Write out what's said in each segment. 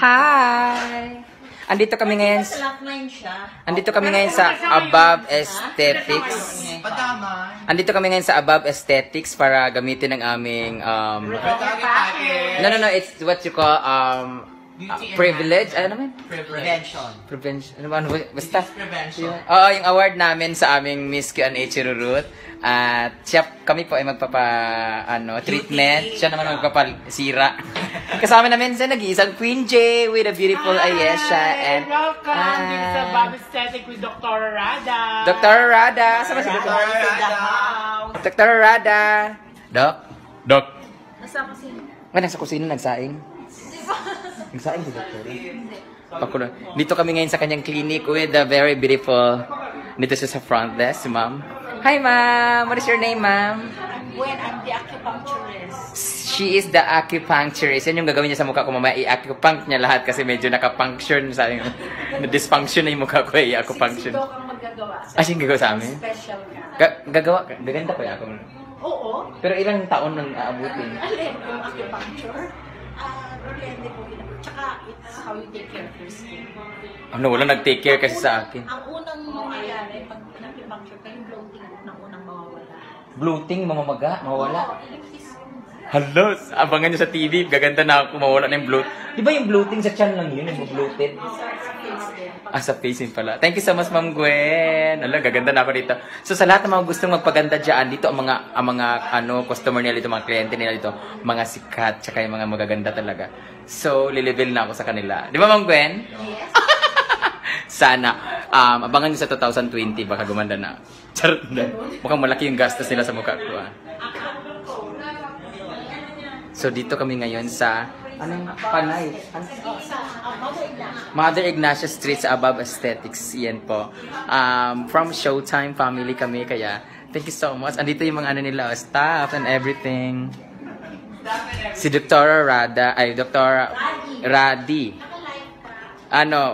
Hi! Andito kami ngayon sa Above Aesthetics. Andito kami ngayon sa Above Aesthetics para gamitin ang aming no, it's what you call privilege. Ano naman? Prevention. Ano ba? Basta. Oo, yung award namin sa aming Miss Q&A Chirurut. At kami po ay treatment. Siya naman magpapasira. Kasama namin sa nag-iisang Queen J with a beautiful Ayesha. And welcome dito sa Above Aesthetic with Dr. Rada. Dr. Rada. Sama si Dr. Dr. Rada. Doc. Nasa kusina. Nasa kusina nagsaing. Nagsaing si Dr. Dito kami ngayon sa kanyang clinic with a very beautiful. Dito siya sa front desk, si ma'am. Hi, ma'am. What is your name, ma'am? When I'm the acupuncturist. She is the acupuncturist. Yan yung gagawin niya sa mukha ko, mamaya. I-acupunct niya lahat kasi medyo nakapuncture sa akin. Na-dysfunction na yung mukha ko, i-acupunction. Si Doc ang maggagawa. Siyang gagawa sa amin? Special ka. Gagawa ka? Gaganda ko ako. Oo. Pero ilang taon nang aabutin? Alin yung acupuncture? Depende po yun. Tsaka, it's how you take care of your skin. Ano, wala nag-take care kasi sa akin. Ang unang mangyayari, pag acupuncture ka, yung bloating unang mawawala. Bloating, mamamaga, mawala. Oo, iligtis yun. Hello! Abangan nyo sa TV, gaganda na ako, mawala na yung bloat. Di ba yung bloating sa tiyan lang yun, yung bloated? Sa face din pala. Thank you so much, Ma'am Gwen. Alam, gaganda na ako dito. So, sa lahat ng mga gustong magpaganda dyan, dito ang mga customer nila dito, mga kliyente nila dito, mga sikat, tsaka yung mga magaganda talaga. So, lilibil na ako sa kanila. Di ba, Ma'am Gwen? Yes. Sana. Abangan nyo sa 2020, baka gumanda na. Charot na. Mukhang malaki yung gastos nila sa mukha ko. So, dito kami ngayon sa Panay? Mother Ignacia Street sa Above Aesthetics. Yan po. From Showtime family kami. Kaya, thank you so much. Andito yung mga nila, staff and everything. Si Dr. Rada, Dr. Radi.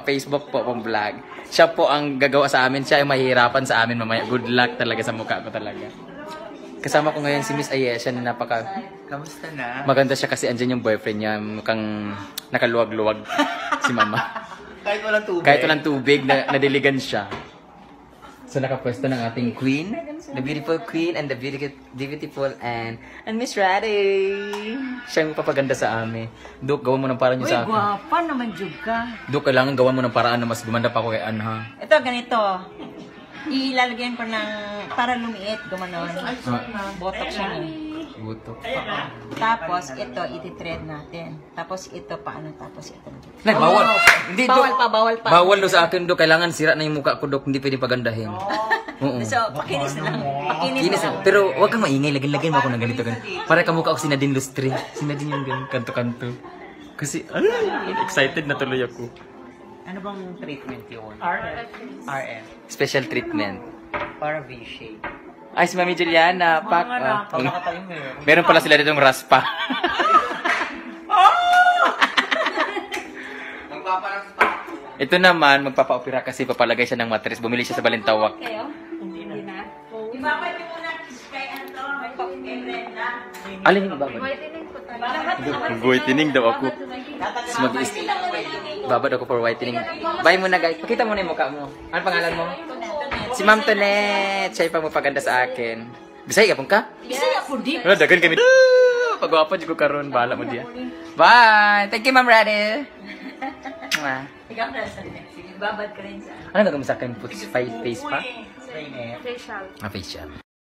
Facebook po, pong vlog. Siya po ang gagawa sa amin. Siya yung mahihirapan sa amin mamaya. Good luck talaga sa mukha ko talaga. Kasama ko ngayon si Miss Ayesha na Kamusta na? maganda siya kasi andyan yung boyfriend niya. Mukhang nakaluwag-luwag si mama. Kahit walang tubig. Kahit walang tubig, nadiligan siya. So nakapwesto ng ating queen. The beautiful queen and the beautiful and Miss Rady. Siya yung papaganda sa amin. Duk, gawan mo ng paraan niyo sa akin. Uy, gwapa naman juga. Duk, kailangan gawan mo ng paraan na mas gumanda pa ako kay Anha. Ito, ganito. Ilalagyan ko ng para lumiit, gumanon. Botox siya. Buto. Tapos, ito, iti-thread natin. Tapos, ito, paano? Tapos, ito. Nay, bawal. Hindi, Duk. Bawal pa. Bawal do sa akin, Duk. Kailangan sira na yung mukha ko, Duk. Hindi pwede pagandahin. Oo. So, pakinis lang. Kinis. Pero wag kang maingay. Lagyan mo ako ng ganito. Para kamukha ako si Nadine Lustre. Si Nadine yung ganun, kanto-kanto. Kasi, excited na tuloy ako. Ano bang treatment yun? RF. Special treatment. Para V-shape. Ay, si Mami Juliana. Pak. Pagkakatayo mo yun. Meron pala sila ditong raspa. Ito naman, magpapa-opera kasi papalagay siya ng matris. Bumili siya sa Balintawak. Hindi na. Ibabay mo muna kay Anto, kay Brenda. Alin yung babad? Whitening po tayo. Whitening daw ako. Babad ako for whitening. Bye muna guys. Pakita mo na yung mukha mo. Ano pangalan mo? Si Ma'am Tonet. Siya yung pagpapaganda sa akin. Bisaya ka pong ka? Bisaya po di. Wala, dagan kami. Pag-wapa dyan ko karoon. Bahala mo diyan. Bye! Thank you, Ma'am Rade. Ikaw na sa next. Sige, babad ka rin sa Ano gagawin sa akin? Face pa? Facial. Facial.